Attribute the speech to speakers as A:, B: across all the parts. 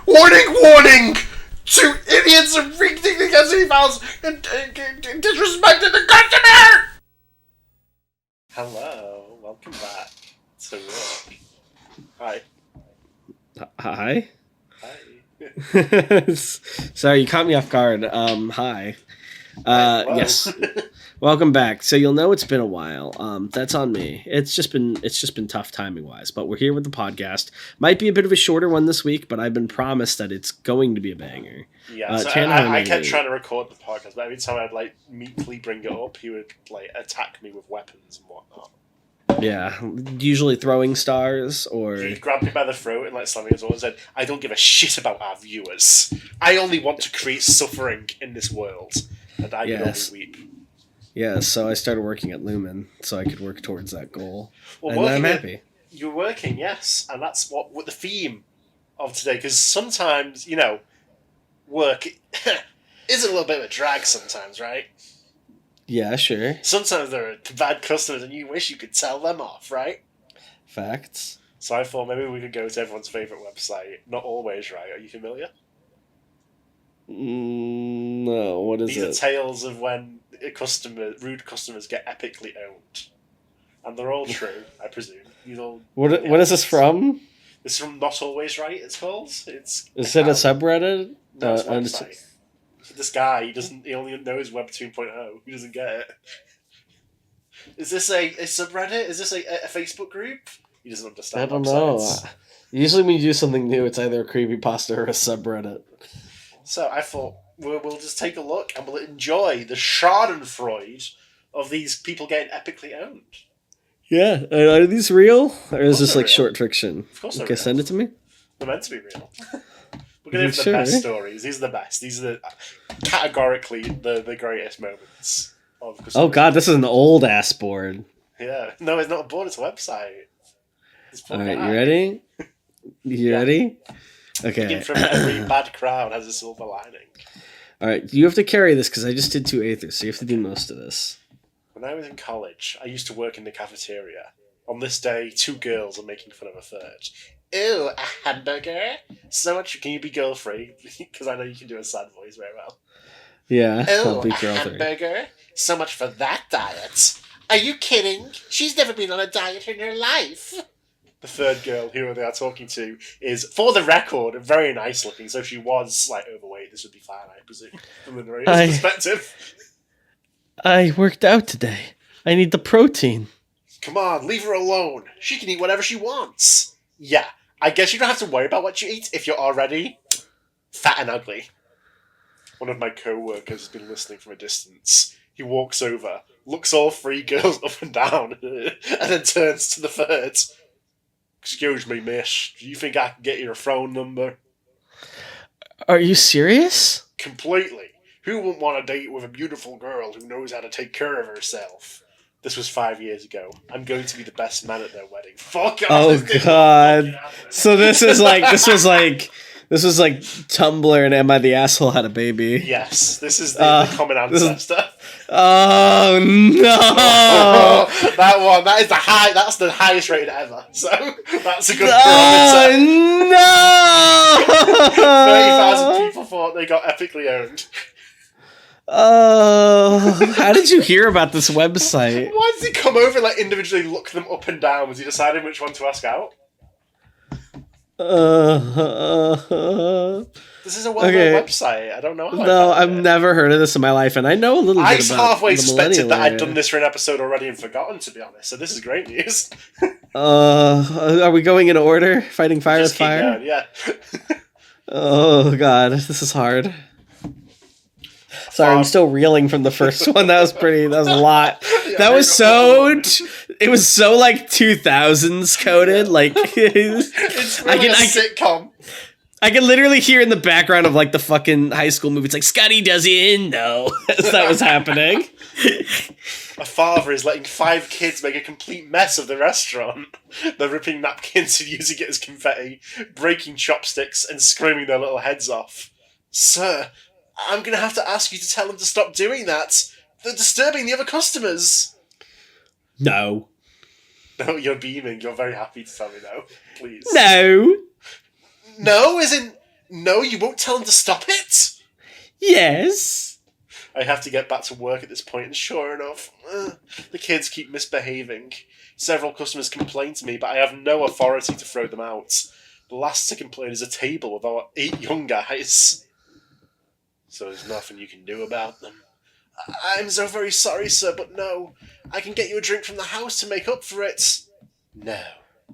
A: Warning, warning! To idiots and reading against any files and disrespecting the customer! Hello, welcome back to work. Hi.
B: Hi?
A: Hi.
B: Sorry, you caught me off guard. Hi. Yes. Welcome back. So you'll know it's been a while. That's on me. It's just been tough timing wise, but we're here with the podcast. Might be a bit of a shorter one this week, but I've been promised that it's going to be a banger.
A: Yeah, so I kept trying to record the podcast, but every time I'd meekly bring it up, he would attack me with weapons and whatnot.
B: Yeah, usually throwing stars or...
A: He'd grab me by the throat and slam me as well and said, "I don't give a shit about our viewers. I only want to create suffering in this world." And I could only weep.
B: Yeah, so I started working at Lumen so I could work towards that goal.
A: Well,
B: and I'm happy.
A: You're working, yes, and that's what the theme of today, because sometimes, work is a little bit of a drag sometimes, right?
B: Yeah, sure.
A: Sometimes there are bad customers and you wish you could tell them off, right?
B: Facts.
A: So I thought maybe we could go to everyone's favourite website, Not Always Right. Are you familiar?
B: No, what is it?
A: These are tales of when rude customers get epically owned. And they're all true, I presume.
B: What is this from?
A: It's from Not Always Right, it's called. Is it
B: a subreddit?
A: No, it's a website. This guy, he only knows Web 2.0. He doesn't get it. Is this a subreddit? Is this a Facebook group? He doesn't understand.
B: I don't know. Usually when you do something new, it's either a creepypasta or a subreddit.
A: So I thought we'll just take a look and we'll enjoy the schadenfreude of these people getting epically owned.
B: Yeah. Are these real? Or is this
A: real.
B: Short fiction?
A: Of course they're
B: real. Okay, send it to me.
A: They're meant to be real. We're going to have the best stories. These are the best. These are categorically the greatest moments of customer.
B: Oh god, this is an old ass board.
A: Yeah. No, it's not a board, it's a website.
B: Alright, you ready? You ready? Okay.
A: From every bad crowd has a silver lining.
B: Alright, you have to carry this because I just did 2 aethers, so you have to do most of this.
A: When I was in college, I used to work in the cafeteria. On this day, 2 girls are making fun of a third. Ew, a hamburger? So much. Can you be girl free? Because I know you can do a sad voice very well.
B: Yeah,
A: I'll be girl free. Hamburger? So much for that diet. Are you kidding? She's never been on a diet in her life. The third girl who they are talking to is, for the record, very nice looking. So if she was overweight, this would be fine, I presume, from the narrator's perspective.
B: I worked out today. I need the protein.
A: Come on, leave her alone. She can eat whatever she wants. Yeah, I guess you don't have to worry about what you eat if you're already fat and ugly. One of my co-workers has been listening from a distance. He walks over, looks all 3 girls up and down, and then turns to the third. "Excuse me, miss, do you think I can get your phone number?"
B: Are you serious?
A: Completely. Who wouldn't want to date with a beautiful girl who knows how to take care of herself? This was 5 years ago. I'm going to be the best man at their wedding. Fuck off!
B: Oh god! So this was like Tumblr and Am I the Asshole Had a Baby?
A: Yes, this is the common ancestor.
B: Oh no!
A: That one. That's the highest rated ever. So that's a good.
B: Oh no!
A: 30,000 people thought they got epically owned.
B: Oh, how did you hear about this website?
A: Why did he come over and individually look them up and down? Was he deciding which one to ask out? This is a well-known website. I don't know.
B: I've never heard of this in my life, and I know a little bit about
A: I halfway suspected that I'd done this for an episode already and forgotten, to be honest. So this is great news.
B: Are we going in order? Fighting fire with fire?
A: Going, yeah.
B: Oh god, this is hard. Sorry, I'm still reeling from the first one. That was a lot. Yeah, that was it was so 2000s coded.
A: It's really a sitcom.
B: I can literally hear in the background of the fucking high school movie. It's Scotty doesn't know as that was happening.
A: A father is letting 5 kids make a complete mess of the restaurant. They're ripping napkins and using it as confetti, breaking chopsticks and screaming their little heads off. "Sir, I'm going to have to ask you to tell them to stop doing that. They're disturbing the other customers."
B: No.
A: No, you're beaming. You're very happy to tell me no. Please.
B: No.
A: No, isn't... No, you won't tell him to stop it?
B: Yes.
A: I have to get back to work at this point, and sure enough, the kids keep misbehaving. Several customers complain to me, but I have no authority to throw them out. The last to complain is a table with our 8 young guys. So there's nothing you can do about them. I'm so very sorry, sir, but no. I can get you a drink from the house to make up for it. No,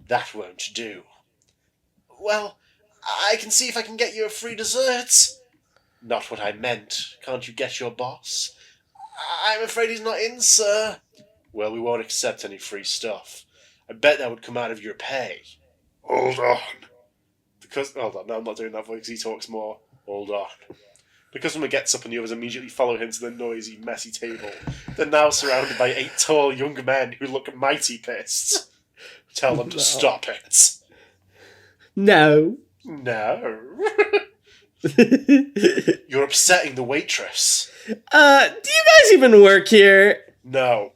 A: that won't do. Well, I can see if I can get you a free dessert. Not what I meant. Can't you get your boss? I'm afraid he's not in, sir. Well, we won't accept any free stuff. I bet that would come out of your pay. Hold on. Hold on, no, I'm not doing that voice, he talks more. Hold on. The customer gets up and the others immediately follow him to the noisy, messy table. They're now surrounded by 8 tall young men who look mighty pissed. Tell them to stop it.
B: No.
A: No. You're upsetting the waitress.
B: Do you guys even work here?
A: No.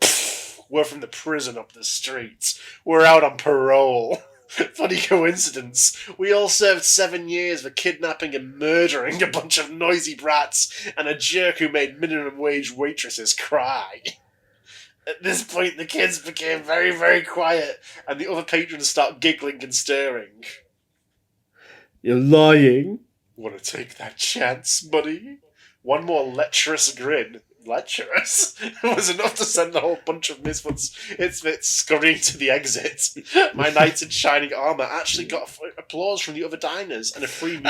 A: We're from the prison up the street. We're out on parole. Funny coincidence. We all served 7 years for kidnapping and murdering a bunch of noisy brats and a jerk who made minimum wage waitresses cry. At this point, the kids became very, very quiet, and the other patrons start giggling and stirring.
B: You're lying.
A: Want to take that chance, buddy? One more lecherous grin. Lecherous? Was enough to send the whole bunch of misfits scurrying to the exit. My knights in shining armour actually got applause from the other diners and a free meal.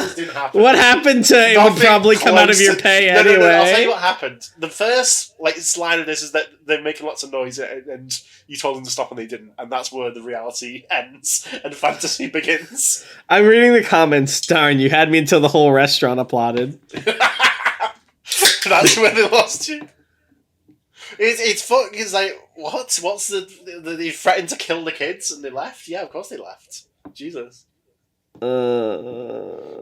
A: This didn't happen.
B: What happened to it? Would probably come out of your pay anyway.
A: No, I'll tell you what happened. The first slide of this is that they're making lots of noise and you told them to stop and they didn't, and that's where the reality ends and fantasy begins.
B: I'm reading the comments. Darn, you had me until the whole restaurant applauded.
A: That's where they lost you. It's fuck. It's like what? What's they threatened to kill the kids and they left? Yeah, of course they left. Jesus.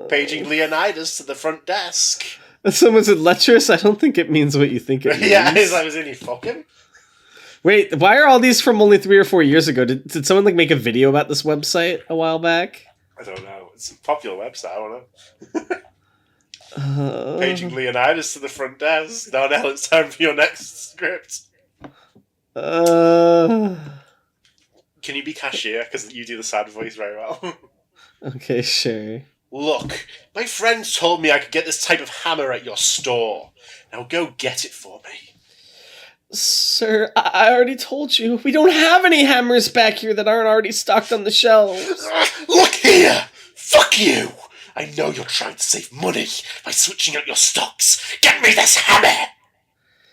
A: Paging Leonidas to the front desk.
B: Someone said lecherous. I don't think it means what you think it means.
A: Yeah, he's like, was any fucking?
B: Wait, why are all these from only 3 or 4 years ago? Did someone make a video about this website a while back?
A: I don't know. It's a popular website. I don't know. Paging Leonidas to the front desk. Darnell, it's time for your next script. Can you be cashier? Because you do the sad voice very well.
B: Okay, sure.
A: Look, my friends told me I could get this type of hammer at your store. Now go get it for me.
B: Sir, I already told you. We don't have any hammers back here that aren't already stocked on the shelves.
A: Look here! Fuck you! I know you're trying to save money by switching out your stocks. Get me this hammer!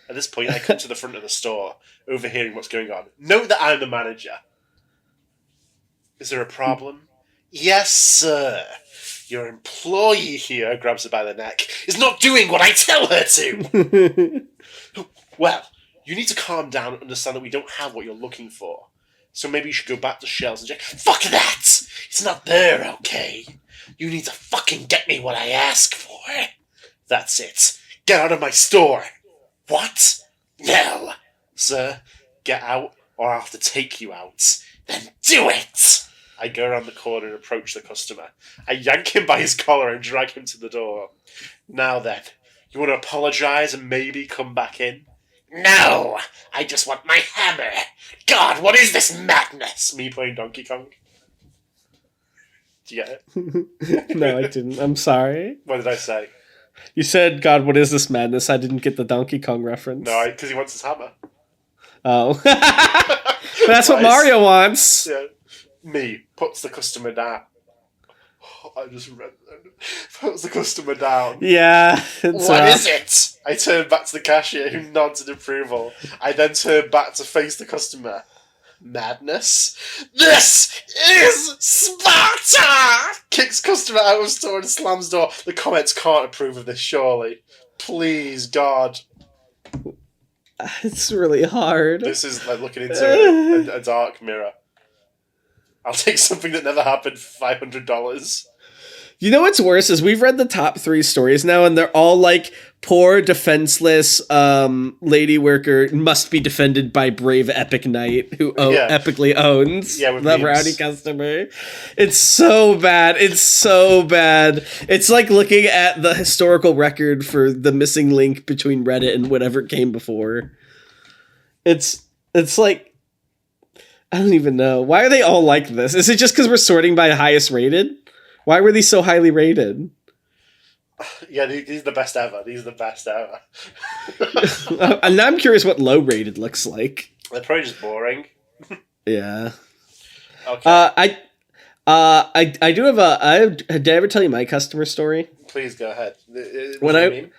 A: At this point, I come to the front of the store, overhearing what's going on. Note that I'm the manager. Is there a problem? Yes, sir. Your employee here, grabs her by the neck, is not doing what I tell her to! Well, you need to calm down and understand that we don't have what you're looking for. So maybe you should go back to shelves and check. Fuck that! It's not there, okay? You need to fucking get me what I ask for. That's it. Get out of my store. What? No. Sir, get out or I'll have to take you out. Then do it! I go around the corner and approach the customer. I yank him by his collar and drag him to the door. Now then, you want to apologise and maybe come back in? No! I just want my hammer! God, what is this madness? Me playing Donkey Kong. Do you get it?
B: No, I didn't. I'm sorry.
A: What did I say?
B: You said, God, what is this madness? I didn't get the Donkey Kong reference.
A: No, because he wants his hammer.
B: Oh. That's what Mario wants.
A: Yeah. Me puts the customer down. I just read that. Puts the customer down.
B: Yeah.
A: What is it? I turn back to the cashier who nods in approval. I then turn back to face the customer. Madness? This is Sparta! Kicks customer out of store and slams door. The comments can't approve of this, surely. Please, God.
B: It's really hard.
A: This is like looking into a dark mirror. I'll take something that never happened for $500.
B: You know what's worse is we've read the top 3 stories now, and they're all like poor, defenseless lady worker must be defended by brave epic knight who epically owns the rowdy customer. It's so bad. It's so bad. It's like looking at the historical record for the missing link between Reddit and whatever came before. It's like, I don't even know. Why are they all like this? Is it just because we're sorting by highest rated? Why were these so highly rated?
A: Yeah, these are the best ever. These are the best ever.
B: And now I'm curious what low rated looks like.
A: They're probably just boring.
B: Yeah.
A: Okay.
B: I do have did I ever tell you my customer story?
A: Please go ahead. Mean?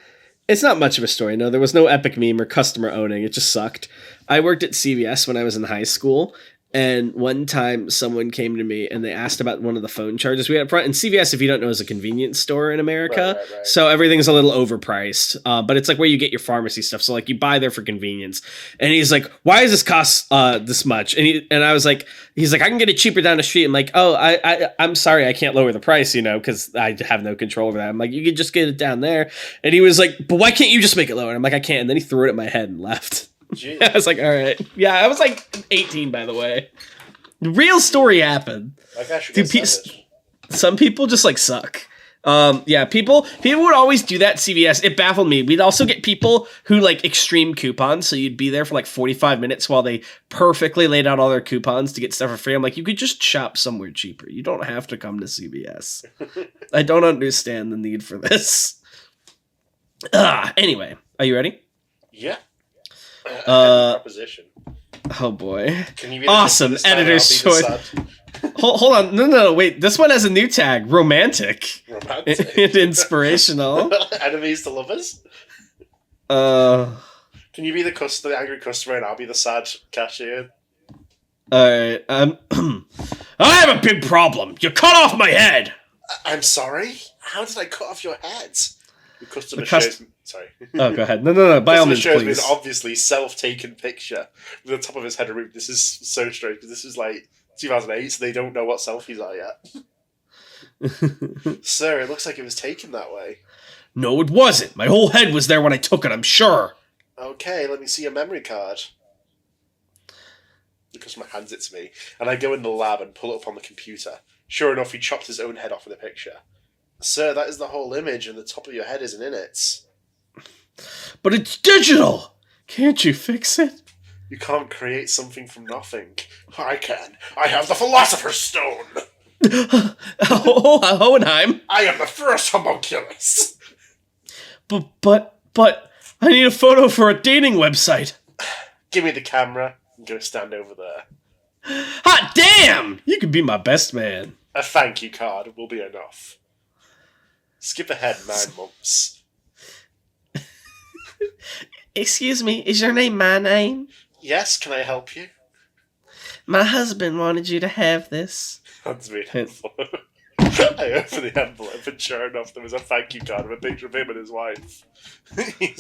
B: It's not much of a story. No, there was no epic meme or customer owning. It just sucked. I worked at CVS when I was in high school. And one time someone came to me and they asked about one of the phone chargers we had up front. And CVS, if you don't know, is a convenience store in America. Right. So everything's a little overpriced. But it's like where you get your pharmacy stuff. So like you buy there for convenience. And he's like, why does this cost this much? And I was like, he's like, I can get it cheaper down the street. I'm like, oh, I'm sorry, I can't lower the price, because I have no control over that. I'm like, you could just get it down there. And he was like, but why can't you just make it lower? And I'm like, I can't. And then he threw it at my head and left. I was like, all right. Yeah, I was like 18, by the way. The real story happened. Dude, some people just like suck. People would always do that at CVS. It baffled me. We'd also get people who like extreme coupons, so you'd be there for like 45 minutes while they perfectly laid out all their coupons to get stuff for free. I'm like, you could just shop somewhere cheaper. You don't have to come to CVS. I don't understand the need for this. Anyway, are you ready?
A: Yeah. Proposition.
B: Oh boy!
A: Can you be
B: awesome editor's choice? Hold on, no, wait. This one has a new tag: romantic and inspirational.
A: Enemies to lovers. Can you be the angry customer and I'll be the sad cashier?
B: All right. I have a big problem. You cut off my head.
A: I'm sorry. How did I cut off your head? The customer Sorry.
B: Oh, go ahead. No. By all means, please.
A: Me an obviously self-taken picture with the top of his head removed. This is so strange because this is like 2008, so they don't know what selfies are yet. Sir, it looks like it was taken that way.
B: No, it wasn't. My whole head was there when I took it, I'm sure.
A: Okay, let me see your memory card. The customer hands it to me, and I go in the lab and pull it up on the computer. Sure enough, he chopped his own head off in the picture. Sir, that is the whole image, and the top of your head isn't in it.
B: But it's digital! Can't you fix it?
A: You can't create something from nothing. I can. I have the Philosopher's Stone!
B: Hohenheim?
A: I am the first homunculus!
B: But, I need a photo for a dating website.
A: Give me the camera. I'm going to stand over there.
B: Hot damn! You could be my best man.
A: A thank you card will be enough. Skip ahead 9 months.
B: Excuse me, is your name my name?
A: Yes, can I help you?
B: My husband wanted you to have this.
A: Hands me an envelope. I opened the envelope and sure enough there was a thank you card with a picture of him and his wife. He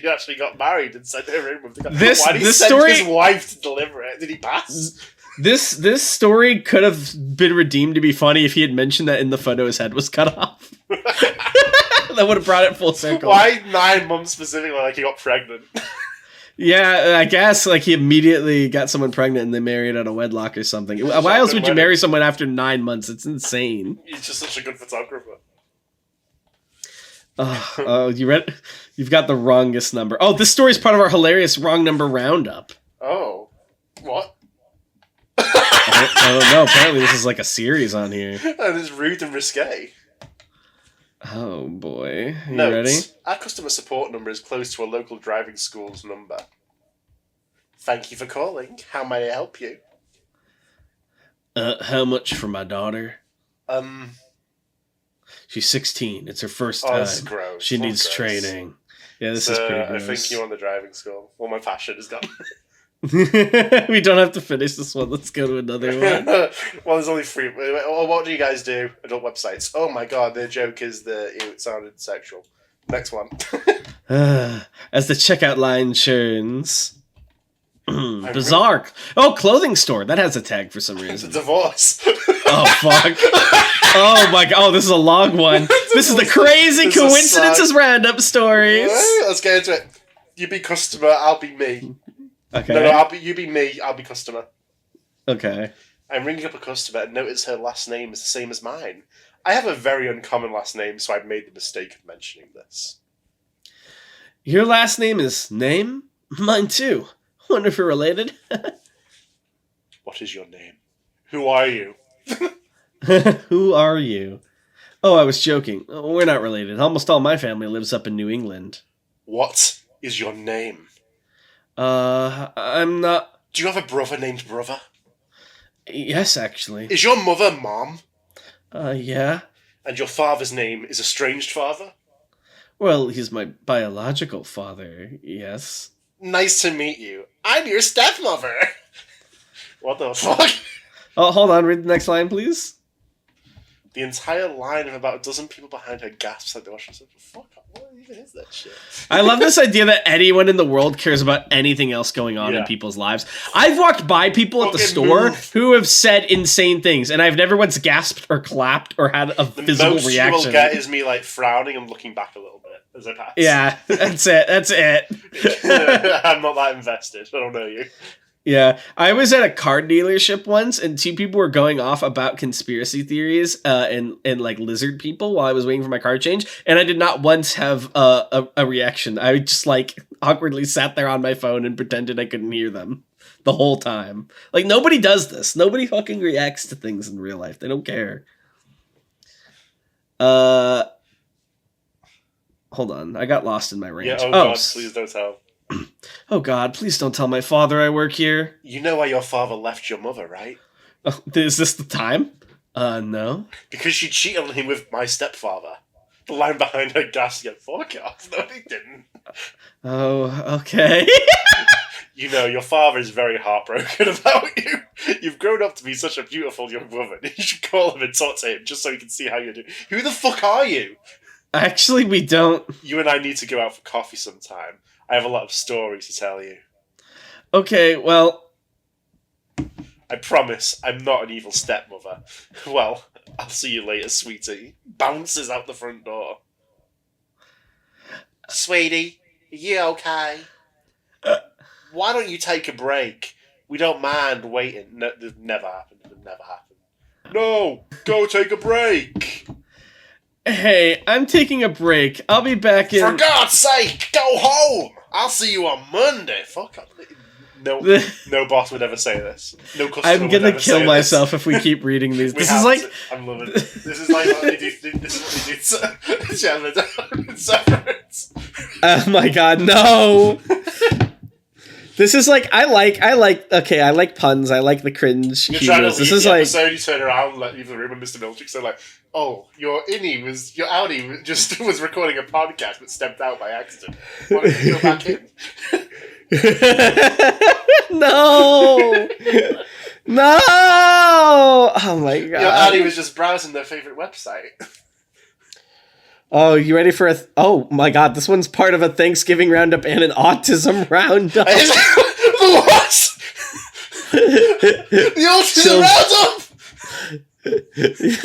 A: actually got married and sent her in with the card. Why did he send his wife to deliver it? Did he pass?
B: This story could have been redeemed to be funny if he had mentioned that in the photo his head was cut off. That would have brought it full circle.
A: Why 9 months specifically? Like he got pregnant.
B: Yeah, I guess like he immediately got someone pregnant and they married out of wedlock or something. Why else would you marry someone after 9 months? It's insane.
A: He's just such a good photographer.
B: Oh, you read? You've got the wrongest number. Oh, this story's part of our hilarious wrong number roundup.
A: Oh, what?
B: I don't know. Apparently, this is like a series on here.
A: That is rude and risque.
B: Oh boy, you
A: Note,
B: ready?
A: Our customer support number is close to a local driving school's number. Thank you for calling. How may I help you?
B: How much for my daughter? She's 16. It's her first time.
A: This is gross.
B: She needs training. Yeah, this is pretty gross.
A: I think you're on the driving school. Well, my passion is gone.
B: We don't have to finish this one. Let's go to another one.
A: Well, there's only 3. What do you guys do? Adult websites. Oh my god, their joke is it sounded sexual. Next one.
B: As the checkout line churns. Bizarre. Oh, clothing store. That has a tag for some reason.
A: It's a divorce.
B: Oh, fuck. Oh my god! Oh, this is a long one. This is the crazy
A: This is a
B: coincidences roundup stories.
A: Right, let's get into it. You be customer, I'll be me.
B: Okay.
A: No, you be me, I'll be customer.
B: Okay.
A: I'm ringing up a customer and notice her last name is the same as mine. I have a very uncommon last name, so I've made the mistake of mentioning this.
B: Your last name is Name? Mine too. Wonder if we're related.
A: What is your name? Who are you?
B: Who are you? Oh, I was joking. We're not related. Almost all my family lives up in New England.
A: What is your name?
B: I'm not...
A: Do you have a brother named Brother?
B: Yes, actually.
A: Is your mother Mom?
B: Yeah.
A: And your father's name is Estranged Father?
B: Well, he's my biological father, yes.
A: Nice to meet you. I'm your stepmother. What the fuck?
B: Oh, hold on. Read the next line, please.
A: The entire line of about a dozen people behind her gasps like they watch themselves. Fuck, what even is that shit?
B: I love this idea that anyone in the world cares about anything else going on in people's lives. I've walked by people at the store who have said insane things, and I've never once gasped or clapped or had a physical reaction.
A: The most you will get is me like frowning and looking back a little bit as I pass.
B: Yeah, that's it. That's it.
A: I'm not that invested. I don't know you.
B: Yeah, I was at a car dealership once, and two people were going off about conspiracy theories and like lizard people while I was waiting for my car to change, and I did not once have a reaction. I just like awkwardly sat there on my phone and pretended I couldn't hear them the whole time. Like, nobody does this. Nobody fucking reacts to things in real life. They don't care. Hold on, I got lost in my range.
A: Yeah, oh god, please don't tell.
B: Oh god, please don't tell my father I work here.
A: You know why your father left your mother, right?
B: Oh, is this the time? No.
A: Because she cheated on him with my stepfather. The line behind her gasp again. Fuck off. No, he didn't.
B: Oh, okay.
A: You know, your father is very heartbroken about you. You've grown up to be such a beautiful young woman. You should call him and talk to him just so he can see how you're doing. Who the fuck are you?
B: Actually, we don't.
A: You and I need to go out for coffee sometime. I have a lot of stories to tell you.
B: Okay, well...
A: I promise I'm not an evil stepmother. Well, I'll see you later, sweetie. Bounces out the front door. Sweetie, are you okay? Why don't you take a break? We don't mind waiting. No, this never happened. It never happened. No! Go take a break!
B: Hey, I'm taking a break. I'll be back in...
A: For God's sake, go home! I'll see you on Monday. Fuck up. No, no boss would ever say this. No customer
B: I'm
A: would
B: gonna
A: ever
B: kill
A: say
B: myself
A: this.
B: if we keep reading these.
A: I'm loving it. This is like what they do. This is what they do. Chandler in Severance.
B: Oh my god, no! This is like I like puns. I like the cringe
A: You're trying to
B: humors. This
A: leave
B: is
A: the
B: like
A: episode, you turn around and leave the room, and Mr. Milchick's so like, oh, your Audi just was recording a podcast but stepped out by accident. Why don't you go back in?
B: No! No! Oh my god.
A: Your Audi was just browsing their favourite website.
B: Oh, you ready for oh my god, this one's part of a Thanksgiving roundup and an autism roundup.
A: What? The autism roundup?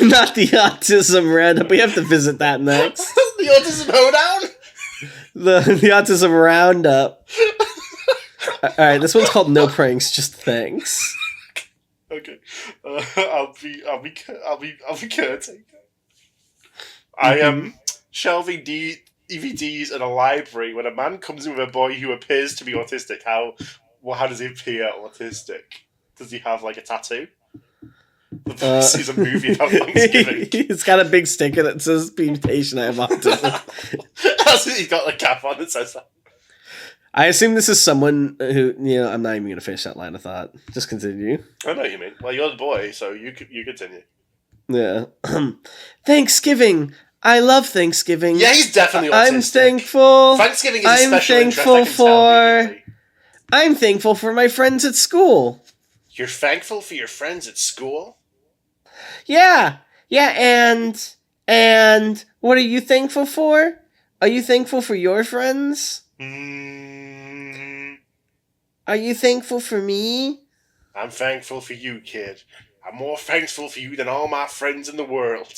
B: Not the autism roundup. We have to visit that next.
A: The autism hoedown?
B: The autism roundup. Alright, this one's called No Pranks, Just Thanks.
A: Okay. I'll be caretaker. I am shelving DVDs in a library when a man comes in with a boy who appears to be autistic. How does he appear autistic? Does he have like a tattoo? The police is a movie about Thanksgiving.
B: He's got a big sticker that says, "Be patient, I have autism."
A: He's got a cap on that says that.
B: I assume this is someone who, I'm not even going to finish that line of thought. Just continue.
A: I know what you mean. Well, you're the boy, so you continue.
B: Yeah. Thanksgiving. I love Thanksgiving.
A: Yeah, he's definitely autistic.
B: I'm thankful.
A: Thanksgiving is a special interest, I can tell.
B: I'm thankful for my friends at school.
A: You're thankful for your friends at school?
B: Yeah. Yeah, and what are you thankful for? Are you thankful for your friends? Are you thankful for me?
A: I'm thankful for you, kid. I'm more thankful for you than all my friends in the world.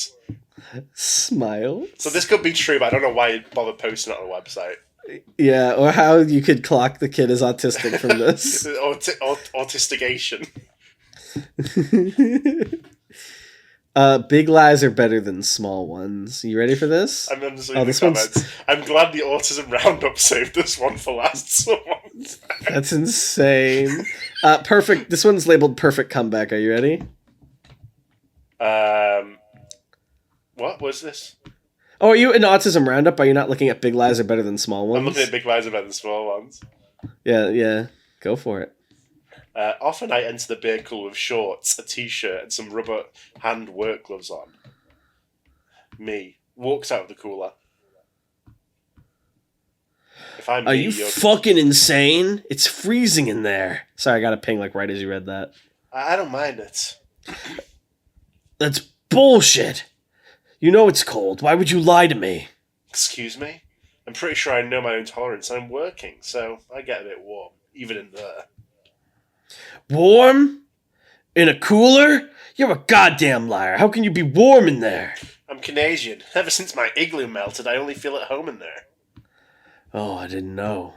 B: Smile.
A: So this could be true, but I don't know why you'd bother posting it on the website.
B: Yeah, or how you could clock the kid as autistic from this.
A: Autistigation.
B: Big lies are better than small ones. You ready for this?
A: I'm just reading the comments. I'm glad the Autism Roundup saved this one for last.
B: That's insane. Perfect. This one's labeled perfect comeback. Are you ready?
A: What was this?
B: Oh, are you in Autism Roundup? Are you not looking at big lies are better than small ones?
A: I'm looking at big lies are better than small ones.
B: Yeah. Go for it.
A: Often I enter the beer cooler with shorts, a t-shirt, and some rubber hand work gloves on. Me. Walks out of the cooler. If I'm
B: Are you fucking insane? It's freezing in there. Sorry, I got a ping like right as you read that.
A: I don't mind it.
B: That's bullshit. You know it's cold. Why would you lie to me?
A: Excuse me? I'm pretty sure I know my own tolerance. I'm working, so I get a bit warm, even in there.
B: Warm? In a cooler? You're a goddamn liar. How can you be warm in there?
A: I'm Canadian. Ever since my igloo melted, I only feel at home in there.
B: Oh, I didn't know.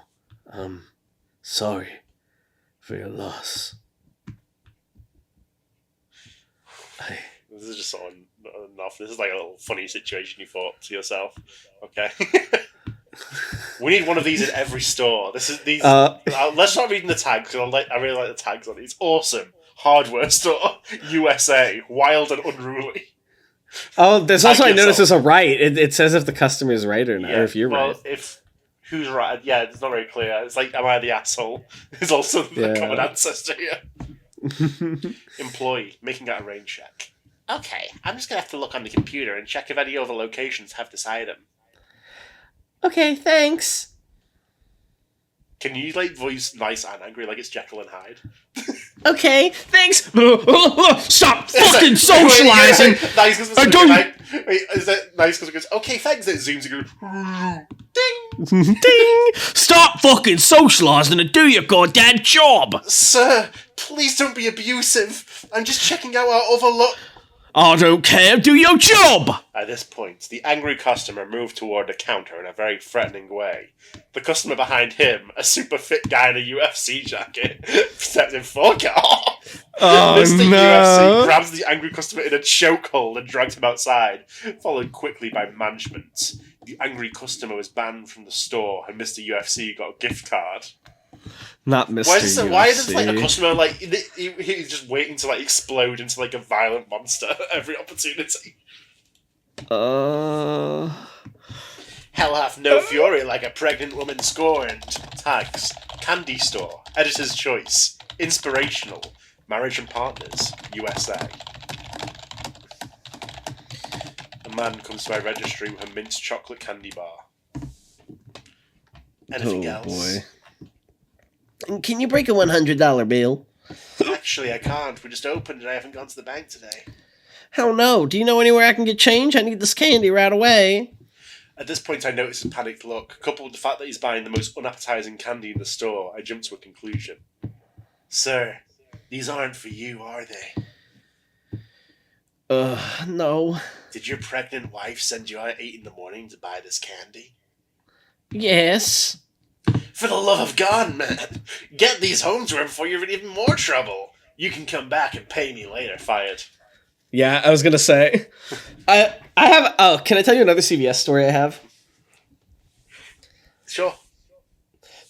B: Sorry for your loss.
A: This is just sort of enough. This is like a little funny situation you thought to yourself. Okay. We need one of these in every store. These. Let's start reading the tags because I really like the tags on these. Awesome hardware store, USA, wild and unruly.
B: Oh, there's also I noticed there's a right. It says if the customer is right or not, or if you're right.
A: If who's right? Yeah, it's not very clear. It's like, am I the asshole? Is also the common ancestor here. Employee making out a rain check. Okay, I'm just gonna have to look on the computer and check if any other locations have this item.
B: Okay, thanks.
A: Can you voice nice and angry like it's Jekyll and Hyde?
B: Okay, thanks. Stop fucking socializing.
A: Nice
B: I don't.
A: Wait, is that nice because it goes? Okay, thanks. It zooms and goes.
B: Ding, ding. Stop fucking socializing and do your goddamn job,
A: sir. Please don't be abusive. I'm just checking out our other look.
B: I don't care, do your job!
A: At this point, the angry customer moved toward the counter in a very threatening way. The customer behind him, a super fit guy in a UFC jacket, stepped in fuck off.
B: Oh,
A: Mr.
B: no.
A: UFC grabs the angry customer in a chokehold and drags him outside, followed quickly by management. The angry customer was banned from the store, and Mr. UFC got a gift card.
B: Not Mr. UFC.
A: Why is it a customer he's just waiting to explode into a violent monster at every opportunity?
B: Hell
A: hath no fury like a pregnant woman scorned. Tags. Candy store. Editor's choice. Inspirational. Marriage and partners. USA. A man comes to my registry with a mint chocolate candy bar. Anything else?
B: Boy. Can you break a $100 bill?
A: Actually, I can't. We just opened and I haven't gone to the bank today.
B: How no? Do you know anywhere I can get change? I need this candy right away.
A: At this point, I notice his panicked look. Coupled with the fact that he's buying the most unappetizing candy in the store, I jump to a conclusion. Sir, these aren't for you, are they?
B: No.
A: Did your pregnant wife send you out at 8 in the morning to buy this candy?
B: Yes.
A: For the love of God, man! Get these home to her before you're in even more trouble! You can come back and pay me later. Fired.
B: Yeah, I was gonna say. I have... Oh, can I tell you another CVS story I have?
A: Sure.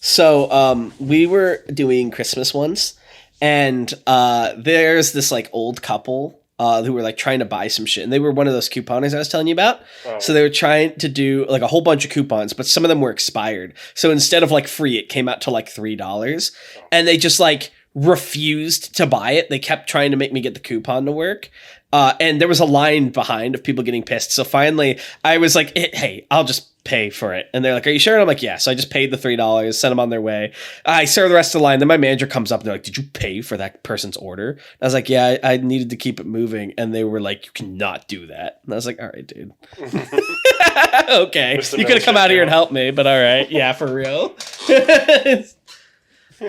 B: So, we were doing Christmas once, and there's this, old couple who were, trying to buy some shit, and they were one of those couponers I was telling you about. Oh. So they were trying to do, a whole bunch of coupons, but some of them were expired. So instead of, free, it came out to, $3. Oh. And they just, refused to buy it. They kept trying to make me get the coupon to work. And there was a line behind of people getting pissed. So finally, I was like, hey, I'll just pay for it. And they're like, are you sure? And I'm like, yeah. So I just paid the $3, sent them on their way. I served the rest of the line. Then my manager comes up and they're like, did you pay for that person's order? And I was like, yeah, I needed to keep it moving. And they were like, you cannot do that. And I was like, all right, dude. Okay.
A: Mr.
B: You could have come out here and helped me, but all right. Yeah, for real.
A: And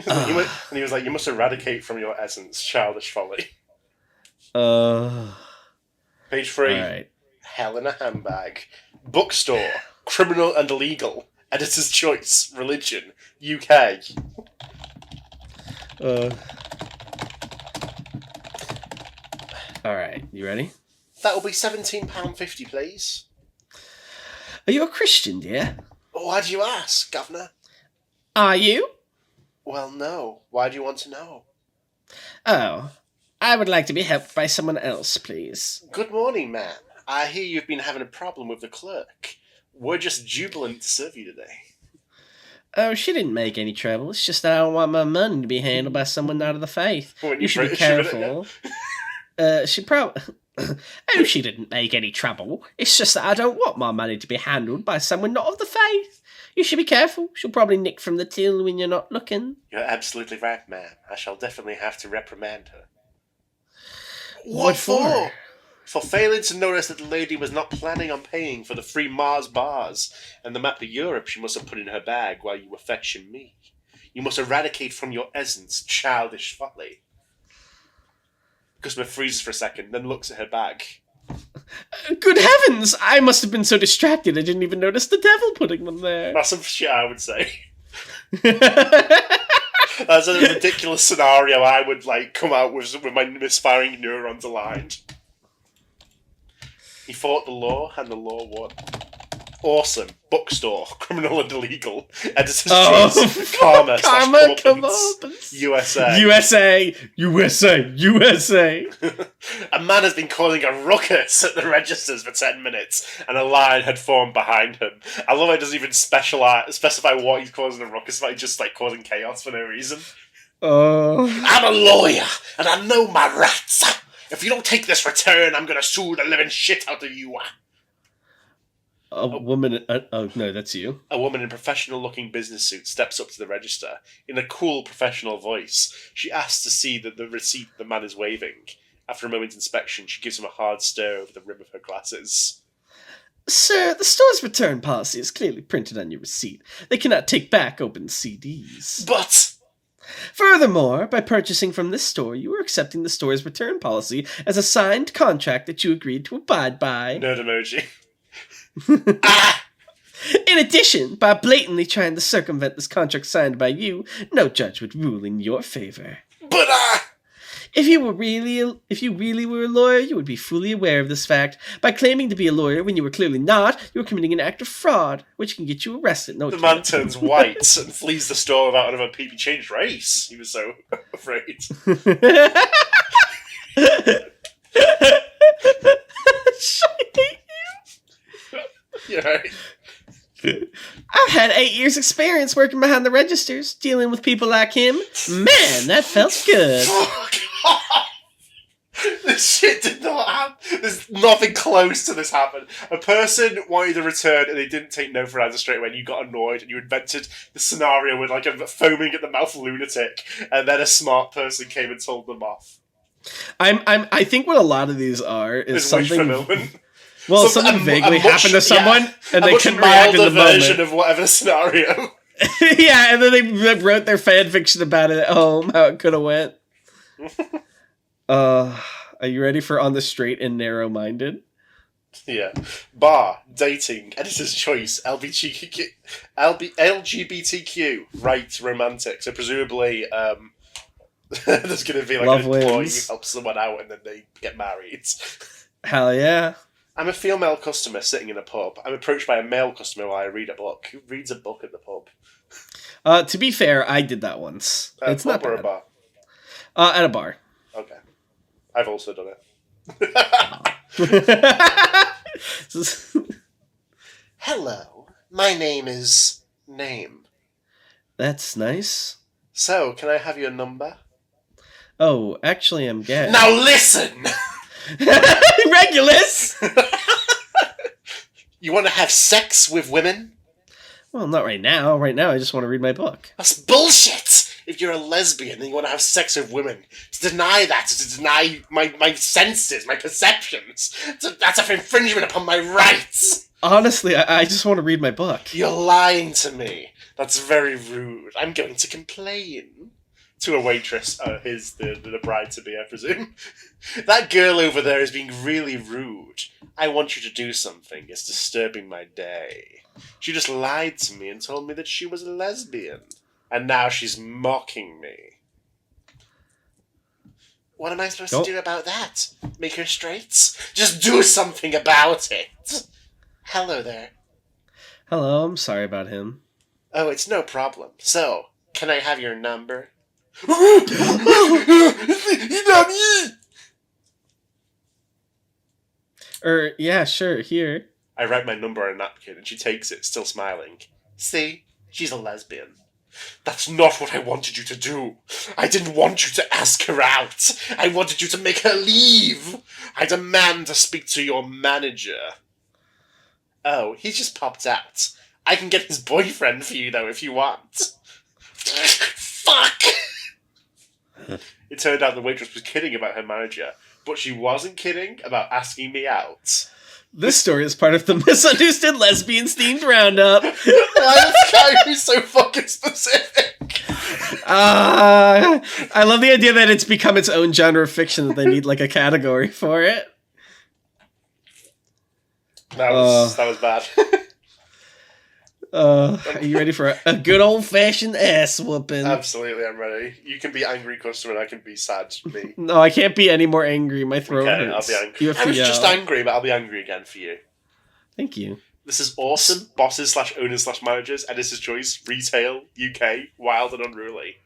A: he was like, you must eradicate from your essence childish folly. Page 3.
B: Alright.
A: Hell in a handbag. Bookstore. Criminal and illegal. Editor's choice. Religion. UK.
B: Alright, you ready?
A: That will be £17.50, please.
B: Are you a Christian, dear?
A: Why do you ask, Governor?
B: Are you?
A: Well, no. Why do you want to know?
B: Oh, I would like to be helped by someone else, please.
A: Good morning, ma'am. I hear you've been having a problem with the clerk. We're just jubilant to serve you today.
B: Oh, she didn't make any trouble. It's just that I don't want my money to be handled by someone not of the faith. You should be careful. She probably... Oh, she didn't make any trouble. It's just that I don't want my money to be handled by someone not of the faith. You should be careful. She'll probably nick from the till when you're not looking.
A: You're absolutely right, ma'am. I shall definitely have to reprimand her.
B: What for?
A: For failing to notice that the lady was not planning on paying for the free Mars bars and the map to Europe she must have put in her bag while you were fetching me. You must eradicate from your essence childish folly. Customer freezes for a second, then looks at her bag.
B: Good heavens! I must have been so distracted I didn't even notice the devil putting them there.
A: That's some shit I would say. That's a ridiculous scenario I would come out with my misfiring neurons aligned. He fought the law and the law won. Awesome. Bookstore. Criminal and illegal. Editor's choice. Karma.
B: Comeuppance.
A: USA.
B: USA.
A: A man has been causing a ruckus at the registers for 10 minutes, and a line had formed behind him. I love how it doesn't even specify what he's causing a ruckus about. He's just causing chaos for no reason. I'm a lawyer, and I know my rights. If you don't take this return, I'm gonna sue the living shit out of you.
B: A woman... oh, no, that's you.
A: A woman in a professional-looking business suit steps up to the register. In a cool, professional voice, she asks to see the receipt the man is waving. After a moment's inspection, she gives him a hard stare over the rim of her glasses.
B: Sir, the store's return policy is clearly printed on your receipt. They cannot take back open CDs.
A: But...
B: Furthermore, by purchasing from this store, you are accepting the store's return policy as a signed contract that you agreed to abide by.
A: Nerd emoji.
B: In addition, by blatantly trying to circumvent this contract signed by you, no judge would rule in your favor.
A: But
B: if you really were a lawyer, you would be fully aware of this fact. By claiming to be a lawyer when you were clearly not, you are committing an act of fraud, which can get you arrested. No,
A: the man turns white and flees the store without another peep. He changed race. He was so afraid. You're right.
B: I've had 8 years' experience working behind the registers, dealing with people like him. Man, that felt good.
A: Fuck off. This shit did not happen. There's nothing close to this happened. A person wanted a return and they didn't take no for an answer straight away, and you got annoyed and you invented the scenario with a foaming at the mouth lunatic, and then a smart person came and told them off.
B: I think what a lot of these are is something...
A: wish fulfillment.
B: Well, something vaguely happened to someone, and they couldn't react in the
A: version
B: moment.
A: of whatever scenario.
B: Yeah, and then they wrote their fan fiction about it at home, how it could have went. Are you ready for On the Straight and Narrow-Minded?
A: Yeah. Bar, dating, editor's choice, LGBTQ, right, romantic. So presumably, there's going to be
B: Love
A: an employee
B: wins.
A: who helps someone out and then they get married.
B: Hell yeah.
A: I'm a female customer sitting in a pub. I'm approached by a male customer while I read a book. Who reads a book at the pub?
B: To be fair, I did that once. It's
A: pub
B: not
A: or
B: bad.
A: a bar?
B: At a bar.
A: Okay. I've also done it. Hello. My name is... Name.
B: That's nice.
A: So, can I have your number?
B: Oh, actually, I'm gay.
A: Now listen!
B: Regulus!
A: You want to have sex with women?
B: Well, not right now. Right now, I just want to read my book.
A: That's bullshit! If you're a lesbian and you want to have sex with women, to deny that is to deny my senses, my perceptions. That's an infringement upon my rights!
B: Honestly, I just want to read my book.
A: You're lying to me. That's very rude. I'm going to complain. To a waitress, the bride-to-be, I presume. That girl over there is being really rude. I want you to do something. It's disturbing my day. She just lied to me and told me that she was a lesbian. And now she's mocking me. What am I supposed to do about that? Make her straight? Just do something about it! Hello there.
B: Hello, I'm sorry about him.
A: Oh, it's no problem. So, can I have your number?
B: Yeah, sure, here.
A: I write my number on a napkin and she takes it, still smiling. See? She's a lesbian. That's not what I wanted you to do. I didn't want you to ask her out. I wanted you to make her leave. I demand to speak to your manager. Oh, he's just popped out. I can get his boyfriend for you, though, if you want. Fuck! It turned out the waitress was kidding about her manager, but she wasn't kidding about asking me out.
B: This story is part of the Misunderstood Lesbians themed roundup.
A: Why this guy be so fucking specific?
B: I love the idea that it's become its own genre of fiction that they need like a category for it.
A: That was bad.
B: Are you ready for a good old-fashioned ass whooping?
A: Absolutely, I'm ready. You can be angry customer and I can be sad me.
B: No, I can't be any more angry. My throat hurts.
A: I'll be angry. I was just angry, but I'll be angry again for you.
B: Thank you.
A: This is awesome. Bosses / owners / managers. Editor's choice. Retail. UK. Wild and unruly.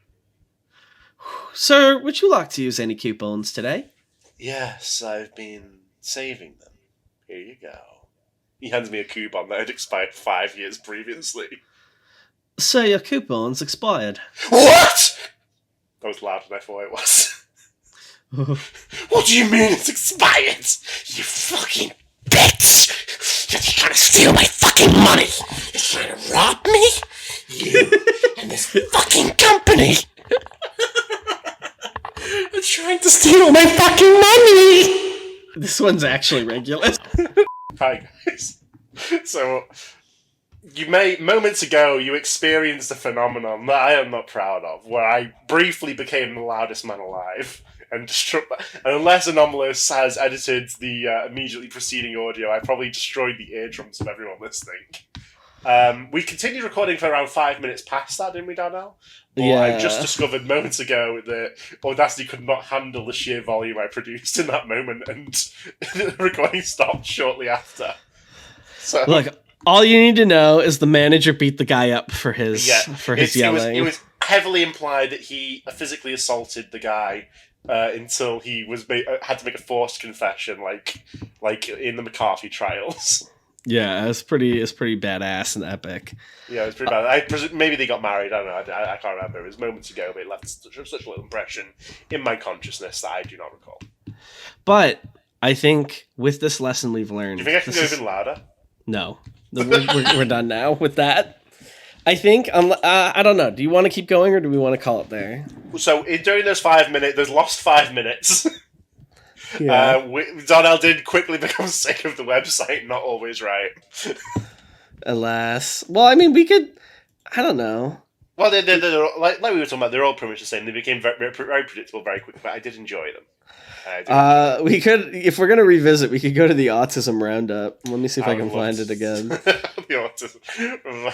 B: Sir, would you like to use any coupons today?
A: Yes, I've been saving them. Here you go. He hands me a coupon that had expired 5 years previously.
B: Sir, your coupon's expired.
A: What?! That was louder than I thought it was. What do you mean it's expired? You fucking bitch! You're trying to steal my fucking money! You're trying to rob me? You and this fucking company! You're trying to steal my fucking money!
B: This one's actually regular.
A: Hi guys. So, moments ago, you experienced a phenomenon that I am not proud of, where I briefly became the loudest man alive, and unless Anomalous has edited the immediately preceding audio, I probably destroyed the eardrums of everyone listening. We continued recording for around 5 minutes past that, didn't we, Darnell? But
B: yeah.
A: I just discovered moments ago that Audacity could not handle the sheer volume I produced in that moment, and the recording stopped shortly after. So,
B: look, all you need to know is the manager beat the guy up for his yelling.
A: It was heavily implied that he physically assaulted the guy until he had to make a forced confession, like in the McCarthy trials.
B: Yeah, it's pretty badass and epic.
A: Yeah, it was pretty bad. Maybe they got married. I don't know. I can't remember. It was moments ago, but it left such a little impression in my consciousness that I do not recall.
B: But I think with this lesson we've learned...
A: Do you think I can go even louder?
B: No. We're done now with that. I think... I don't know. Do you want to keep going or do we want to call it there?
A: So during those 5 minutes... Those lost 5 minutes...
B: Yeah.
A: Donnell did quickly become sick of the website, not always right.
B: Alas. Well, I mean, we could... I don't know.
A: Well, they're like we were talking about, they're all pretty much the same. They became very, very predictable very quickly, but I did enjoy them. We
B: could, if we're going to revisit, we could go to the autism roundup. Let me see if I can find it again.
A: The autism.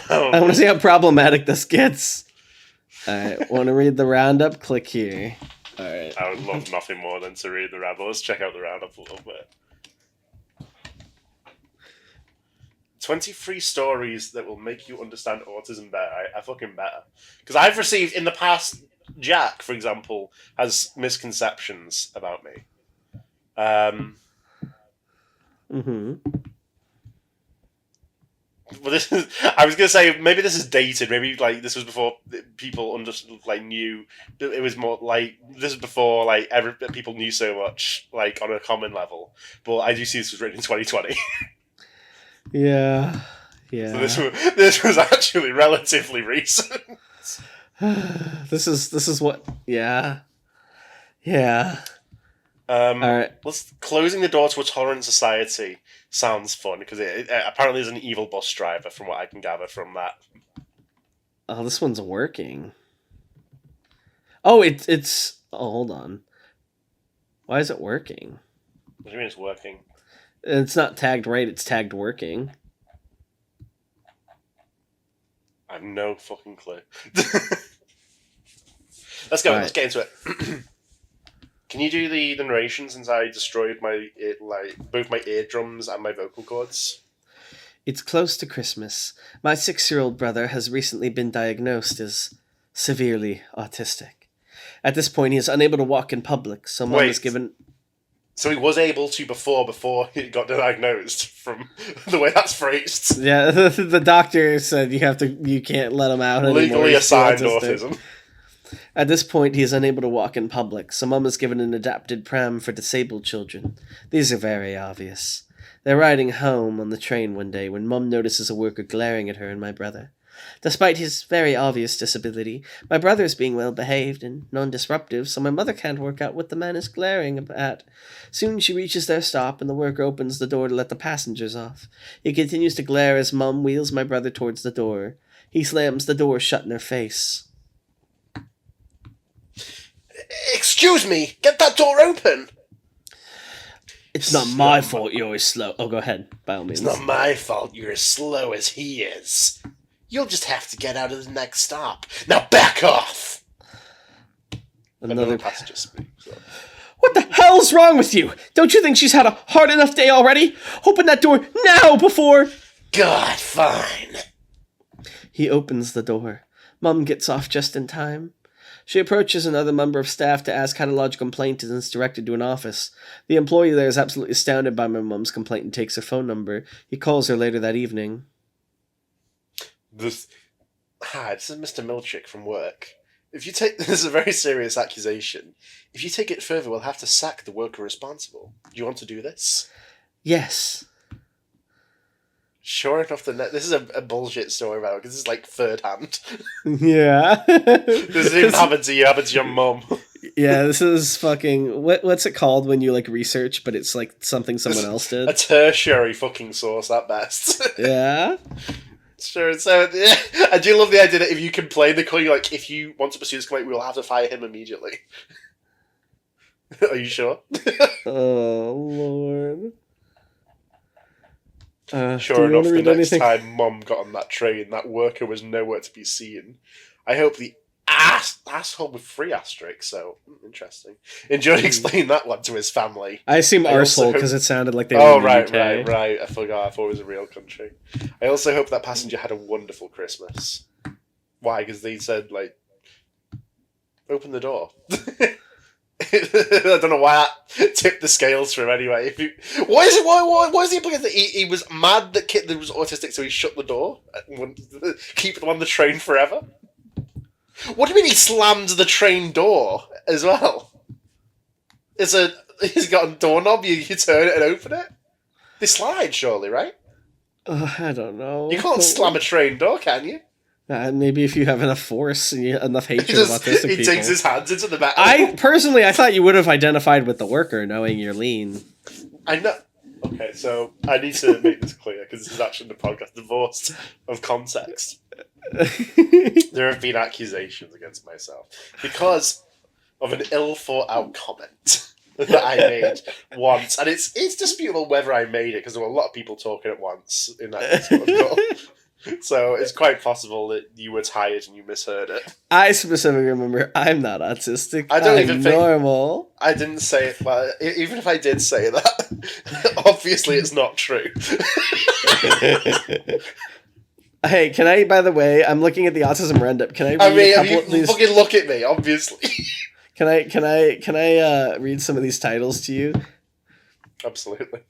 B: I want to see how problematic this gets. Alright, want to read the roundup? Click here. Alright.
A: I would love nothing more than to read the roundup. Let's check out the roundup a little bit. 23 stories that will make you understand autism better. I fucking better. Because I've received, in the past, Jack, for example, has misconceptions about me. Well, this is, I was going to say, maybe this is dated. Maybe, like, this was before people knew. It was more, like, this is before, like, people knew so much, like, on a common level. But I do see this was written in 2020.
B: Yeah.
A: So this was actually relatively recent.
B: This is what. Yeah.
A: All
B: right.
A: Closing the door to a tolerant society sounds fun because it apparently is an evil bus driver, from what I can gather from that.
B: Oh, this one's working. Oh, it's. Oh, hold on. Why is it working?
A: What do you mean it's working?
B: It's not tagged right. It's tagged working.
A: I have no fucking clue. Let's go.
B: All right.
A: Let's get into it. Can you do the narration since I destroyed both my eardrums and my vocal cords?
B: It's close to Christmas. My 6-year-old brother has recently been diagnosed as severely autistic. At this point, he is unable to walk in public, so Mom is given...
A: So he was able to before he got diagnosed, from the way that's phrased.
B: Yeah, the doctor said you can't let him out anymore.
A: Legally assigned autism.
B: At this point, he is unable to walk in public, so Mum is given an adapted pram for disabled children. These are very obvious. They're riding home on the train one day when Mum notices a worker glaring at her and my brother. Despite his very obvious disability, my brother is being well-behaved and non-disruptive, so my mother can't work out what the man is glaring at. Soon she reaches their stop, and the worker opens the door to let the passengers off. He continues to glare as Mum wheels my brother towards the door. He slams the door shut in her face.
A: Excuse me! Get that door open!
B: It's not my fault you're slow. Oh, go ahead, by all means.
A: It's not my fault you're as slow as he is. You'll just have to get out of the next stop. Now back off! Another passenger speaks.
B: What the hell's wrong with you? Don't you think she's had a hard enough day already? Open that door now before...
A: God, fine.
B: He opens the door. Mum gets off just in time. She approaches another member of staff to ask how to lodge a complaint and is directed to an office. The employee there is absolutely astounded by my mum's complaint and takes her phone number. He calls her later that evening.
A: This is Mr. Milchick from work. This is a very serious accusation. If you take it further, we'll have to sack the worker responsible. Do you want to do this?
B: Yes.
A: Sure enough, this is a bullshit story about it, because this is like third hand.
B: Yeah.
A: This didn't happen to you, it happened to your mum.
B: Yeah, this is fucking... What's it called when you, like, research, but it's, like, something someone else did?
A: A tertiary fucking source at best.
B: Yeah?
A: Sure, so, yeah, I do love the idea that if you complain, they call you, like, if you want to pursue this complaint, we will have to fire him immediately. Are you sure?
B: Oh, Lord.
A: Sure enough, the next time Mum got on that train, that worker was nowhere to be seen. I hope the asshole with 3 asterisks, so interesting. Enjoyed explaining that one to his family.
B: I assume arsehole because it sounded like they were
A: Oh,
B: in the UK.
A: right. I forgot. I thought it was a real country. I also hope that passenger had a wonderful Christmas. Why? Because they said, like, open the door. I don't know why that tipped the scales for him anyway. Why is the implication that he was mad that Kit was autistic, so he shut the door and wanted to keep them on the train forever? What do you mean he slammed the train door as well? He's got a doorknob, you turn it and open it? They slide, surely, right?
B: I don't know.
A: You can't slam a train door, can you?
B: Maybe if you have enough force and enough hatred of autistic people.
A: He digs his hands into the back.
B: I thought you would have identified with the worker, knowing you're lean.
A: I know. Okay, so I need to make this clear, because this is actually the podcast divorced of context. There have been accusations against myself because of an ill-thought-out comment that I made once, and it's disputable whether I made it, because there were a lot of people talking at once in that Discord call. So it's quite possible that you were tired and you misheard it.
B: I specifically remember I'm not autistic. I'm normal.
A: I didn't say it. Well, even if I did say that, obviously it's not true.
B: Hey, can I? By the way, I'm looking at the autism roundup. Can I read a couple of these?
A: Fucking look at me, obviously.
B: Can I read some of these titles to you?
A: Absolutely.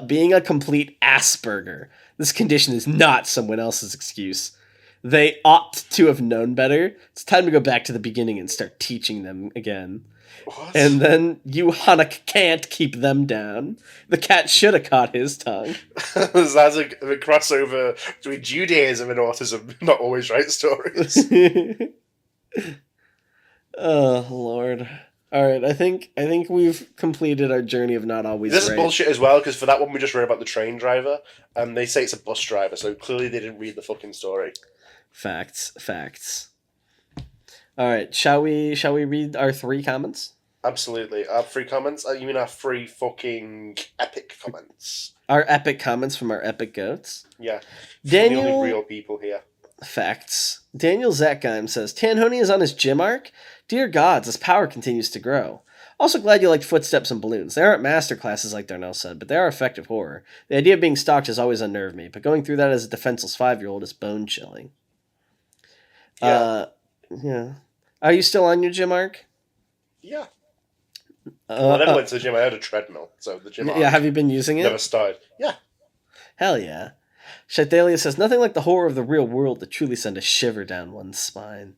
B: Being a complete Asperger. This condition is not someone else's excuse. They ought to have known better. It's time to go back to the beginning and start teaching them again.
A: What?
B: And then you Hanukkah can't keep them down. The cat should have caught his tongue.
A: That's a crossover between Judaism and autism. Not always right stories.
B: Oh, Lord. All right, I think we've completed our journey of not always
A: This
B: right.
A: is bullshit as well, because for that one we just read about the train driver, and they say it's a bus driver, so clearly they didn't read the fucking story.
B: Facts. All right, shall we read our 3 comments?
A: Absolutely. Our 3 comments? You mean our 3 fucking epic comments?
B: Our epic comments from our epic goats?
A: Yeah.
B: Daniel...
A: The only real people here.
B: Facts. Daniel Zatgheim says, Tanhoney is on his gym arc? Dear gods, his power continues to grow. Also glad you liked Footsteps and Balloons. They aren't masterclasses like Darnell said, but they are effective horror. The idea of being stalked has always unnerved me, but going through that as a defenseless 5-year-old is bone-chilling.
A: Yeah.
B: Yeah. Are you still on your gym arc?
A: Yeah. I never went to the gym. I had a treadmill, so the gym arc.
B: Yeah, have you been using it?
A: Never started. Yeah.
B: Hell yeah. Shatalia says, nothing like the horror of the real world to truly send a shiver down one's spine.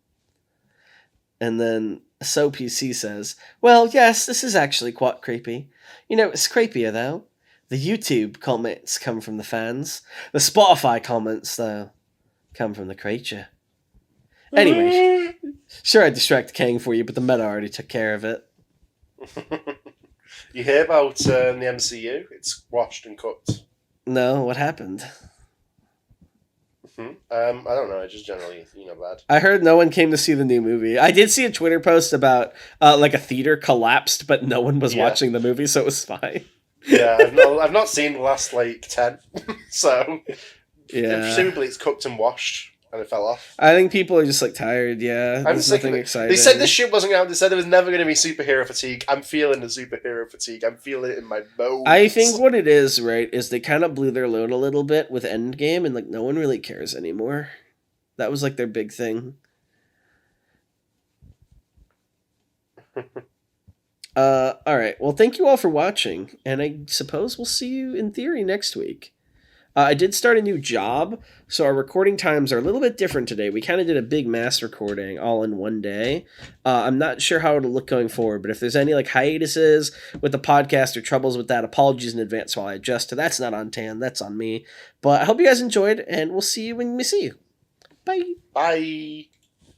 B: And then SoPC says, well, yes, this is actually quite creepy. You know, it's creepier, though. The YouTube comments come from the fans. The Spotify comments, though, come from the creature. Anyway, sure I distract Kang for you, but the meta already took care of it.
A: You hear about the MCU? It's washed and cut.
B: No, what happened?
A: I don't know. I just generally, bad.
B: I heard no one came to see the new movie. I did see a Twitter post about like a theater collapsed, but no one was watching the movie, so it was fine.
A: Yeah, I've not seen the last 10, so presumably it's cooked and washed. And it fell off.
B: I think people are just tired. Yeah, there's nothing exciting.
A: They said this shit wasn't out. They said there was never going to be superhero fatigue. I'm feeling the superhero fatigue. I'm feeling it in my bones.
B: I think what it is, right, is they kind of blew their load a little bit with Endgame, and no one really cares anymore. That was their big thing. All right. Well, thank you all for watching, and I suppose we'll see you in theory next week. I did start a new job, so our recording times are a little bit different today. We kind of did a big mass recording all in one day. I'm not sure how it'll look going forward, but if there's any hiatuses with the podcast or troubles with that, apologies in advance while I adjust. That's not on Tan, that's on me. But I hope you guys enjoyed, and we'll see you when we see you. Bye.
A: Bye.